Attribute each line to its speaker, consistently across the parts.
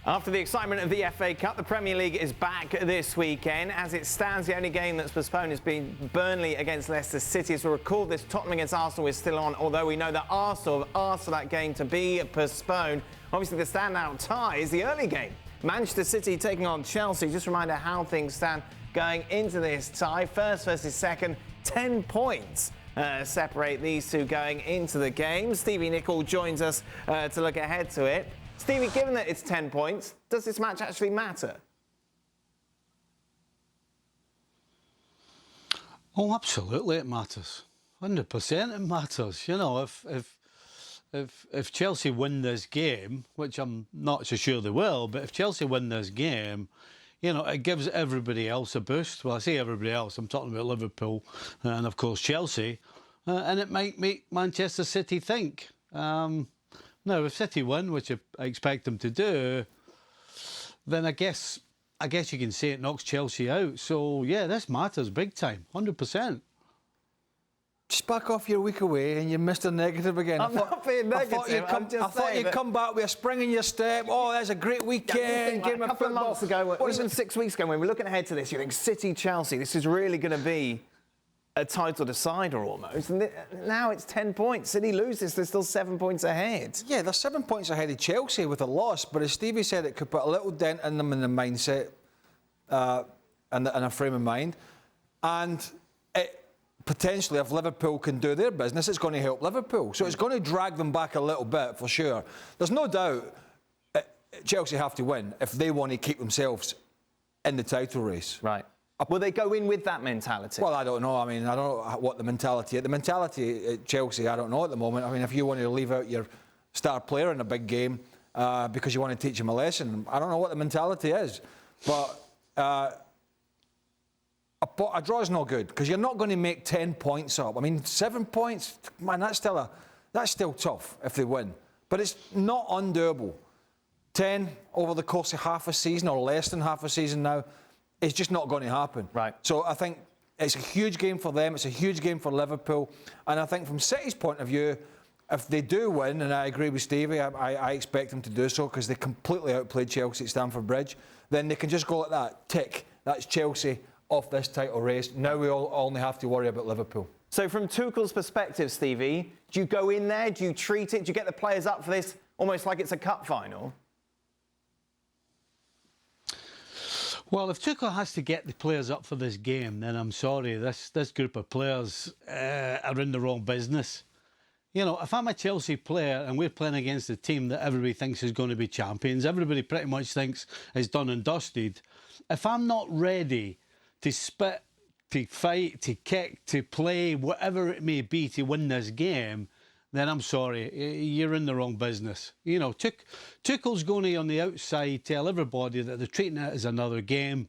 Speaker 1: After the excitement of the FA Cup, the Premier League is back this weekend. As it stands, the only game that's postponed has been Burnley against Leicester City. As we record this, Tottenham against Arsenal is still on, although we know that Arsenal have asked for that game to be postponed. Obviously, the standout tie is the early game. Manchester City taking on Chelsea. Just a reminder how things stand going into this tie. First versus second, 10 points. Separate these two going into the game. Stevie Nicol joins us to look ahead to it. Stevie, given that it's 10 points, does this match actually matter?
Speaker 2: Oh, absolutely it matters. 100% it matters. You know, if Chelsea win this game, which I'm not so sure they will, but if Chelsea win this game, you know, it gives everybody else a boost. Well, I say everybody else, I'm talking about Liverpool and, of course, Chelsea. And it might make Manchester City think. Now, if City win, which I expect them to do, then I guess you can say it knocks Chelsea out. So, yeah, this matters big time, 100%.
Speaker 3: Just back off your week away and you missed a negative again.
Speaker 1: I'm not being negative.
Speaker 3: I thought you'd come back with a spring in your step. Oh, that's a great weekend.
Speaker 1: A couple of months ago, even 6 weeks ago, when we're looking ahead to this, you think City-Chelsea, this is really going to be a title decider almost. And now it's 10 points. City loses, they're still 7 points ahead.
Speaker 3: Yeah, they're 7 points ahead of Chelsea with a loss. But as Stevie said, it could put a little dent in them in the mindset and a frame of mind. And potentially, if Liverpool can do their business, it's going to help Liverpool. So it's going to drag them back a little bit, for sure. There's no doubt Chelsea have to win if they want to keep themselves in the title race.
Speaker 1: Right. Will they go in with that mentality?
Speaker 3: Well, I don't know. I mean, I don't know what the mentality is. The mentality at Chelsea, I don't know at the moment. I mean, if you want to leave out your star player in a big game because you want to teach him a lesson, I don't know what the mentality is. But a draw is not good because you're not going to make 10 points up. I mean, 7 points, man, that's still tough if they win. But it's not undoable. 10 over the course of half a season or less than half a season now, it's just not going to happen. Right. So I think it's a huge game for them. It's a huge game for Liverpool. And I think from City's point of view, if they do win, and I agree with Stevie, I expect them to do so because they completely outplayed Chelsea at Stamford Bridge, then they can just go like that, tick, that's Chelsea off this title race. Now we all only have to worry about Liverpool.
Speaker 1: So from Tuchel's perspective, Stevie, do you go in there, do you treat it, do you get the players up for this almost like it's a cup final?
Speaker 2: Well, if Tuchel has to get the players up for this game, then I'm sorry, this group of players are in the wrong business. You know, if I'm a Chelsea player and we're playing against a team that everybody thinks is going to be champions, everybody pretty much thinks is done and dusted, if I'm not ready to spit, to fight, to kick, to play, whatever it may be to win this game, then I'm sorry, you're in the wrong business. You know, Tuchel's going to, on the outside, tell everybody that they're treating it as another game.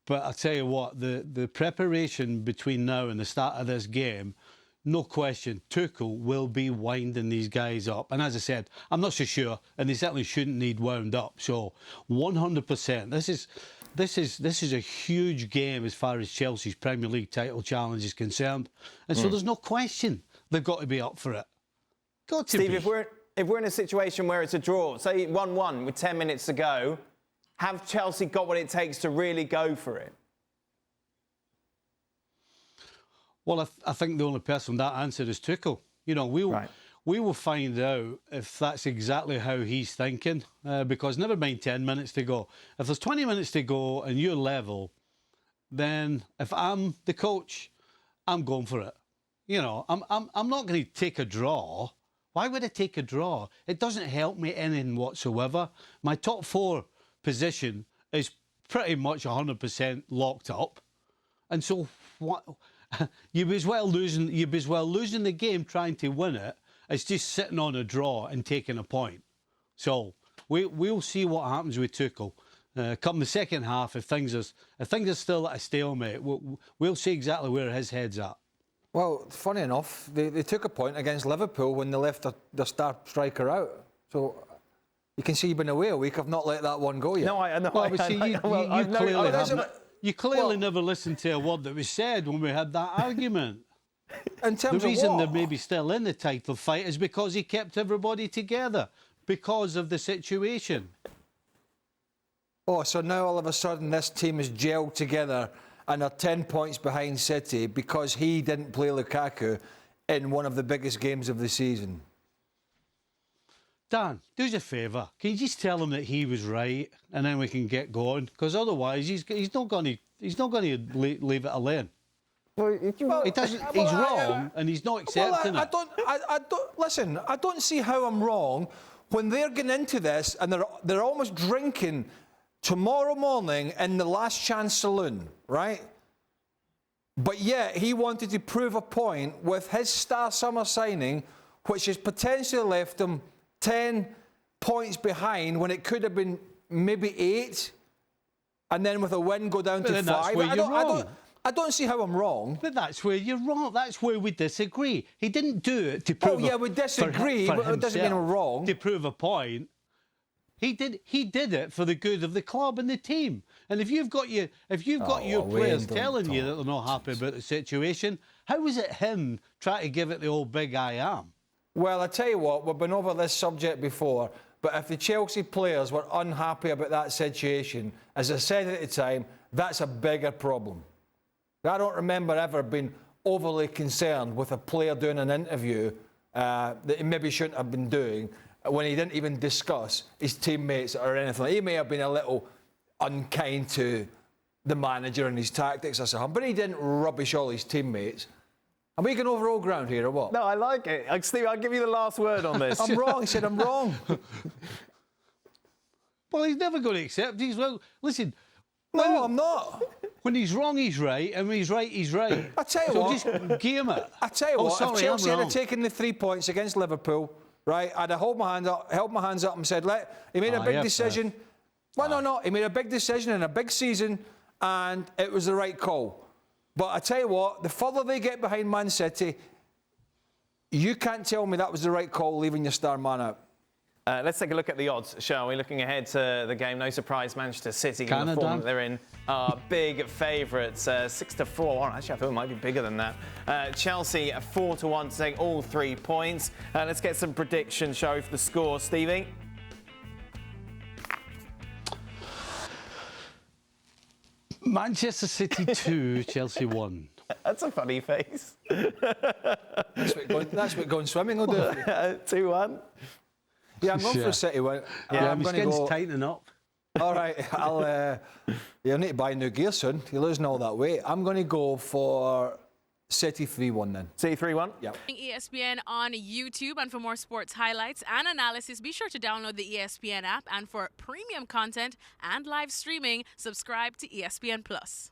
Speaker 2: But I'll tell you what, the preparation between now and the start of this game, no question, Tuchel will be winding these guys up. And as I said, I'm not so sure, and they certainly shouldn't need wound up. So 100%, this is a huge game as far as Chelsea's Premier League title challenge is concerned. And so there's no question they've got to be up for it. Got to be.
Speaker 1: Steve, if we're in a situation where it's a draw, say 1-1 with 10 minutes to go, have Chelsea got what it takes to really go for it?
Speaker 2: Well, I think the only person that answer is Tuchel. You know, we will find out if that's exactly how he's thinking, because never mind 10 minutes to go. If there's 20 minutes to go and you're level, then if I'm the coach, I'm going for it. You know, I'm not going to take a draw. Why would I take a draw? It doesn't help me anything whatsoever. My top four position is pretty much 100% locked up. And so what? You'd be as well losing the game trying to win it as just sitting on a draw and taking a point. So we'll see what happens with Tuchel. Come the second half, if things are still at a stalemate, we'll see exactly where his head's at.
Speaker 3: Well, funny enough, they took a point against Liverpool when they left their star striker out. So you can see you've been away a week. I've not let that one go yet.
Speaker 1: No, I know.
Speaker 2: Well, but see, you clearly haven't. You clearly never listened to a word that was said when we had that argument.
Speaker 3: In terms
Speaker 2: the reason
Speaker 3: of what?
Speaker 2: they're maybe still in the title fight is because he kept everybody together because of the situation.
Speaker 3: Oh, so now all of a sudden this team is gelled together and are 10 points behind City because he didn't play Lukaku in one of the biggest games of the season.
Speaker 2: Dan, do us a favour. Can you just tell him that he was right, and then we can get going? Because otherwise, he's not going to leave it alone. He doesn't. He's wrong, and he's not accepting it.
Speaker 3: I don't. Listen, I don't see how I'm wrong when they're getting into this and they're almost drinking tomorrow morning in the Last Chance Saloon, right? But yet he wanted to prove a point with his star summer signing, which has potentially left him 10 points behind when it could have been maybe 8, and then with a win go down to 5. I don't see how I'm wrong.
Speaker 2: But that's where you're wrong. That's where we disagree. He didn't do it to prove.
Speaker 3: Oh yeah, we disagree, but it doesn't mean I'm wrong.
Speaker 2: To prove a point, he did it for the good of the club and the team. And if you've got your players telling you that they're not happy about the situation, how is it him trying to give it the old big I am?
Speaker 3: Well, I tell you what, we've been over this subject before, but if the Chelsea players were unhappy about that situation, as I said at the time, that's a bigger problem. I don't remember ever being overly concerned with a player doing an interview that he maybe shouldn't have been doing when he didn't even discuss his teammates or anything. He may have been a little unkind to the manager and his tactics or something, but he didn't rubbish all his teammates. Are we going over old ground here or what?
Speaker 1: No, I like it. Steve, I'll give you the last word on this.
Speaker 3: I'm wrong. He said I'm wrong.
Speaker 2: Well, he's never going to accept. He's wrong. Listen.
Speaker 3: No, I'm not.
Speaker 2: When he's wrong, he's right, and when he's right, he's right.
Speaker 3: I tell you what.
Speaker 2: Just game it.
Speaker 3: I tell you what.
Speaker 2: Sorry,
Speaker 3: if Chelsea had taken the 3 points against Liverpool, right, I'd have held my hands up and said, he made a big decision. Well, no, he made a big decision in a big season, and it was the right call. But I tell you what, the further they get behind Man City, you can't tell me that was the right call, leaving your star man out.
Speaker 1: Let's take a look at the odds, shall we? Looking ahead to the game, no surprise, Manchester City, in the form that they're in, are big favourites, 6-4. Actually, I thought it might be bigger than that. Chelsea 4-1 to take all 3 points. Let's get some predictions, shall we, for the score, Stevie?
Speaker 2: Manchester City 2, Chelsea 1.
Speaker 1: That's a funny face.
Speaker 3: That's what going swimming will do.
Speaker 1: 2-1.
Speaker 3: Yeah, I'm going for a City win.
Speaker 2: Yeah, my skin's tightening up.
Speaker 3: All right, you'll need to buy new gear soon. You're losing all that weight. I'm going to go for City 3-1 then.
Speaker 1: City 3-1?
Speaker 3: Yeah.
Speaker 4: ESPN on YouTube, and for more sports highlights and analysis, be sure to download the ESPN app. And for premium content and live streaming, subscribe to ESPN Plus.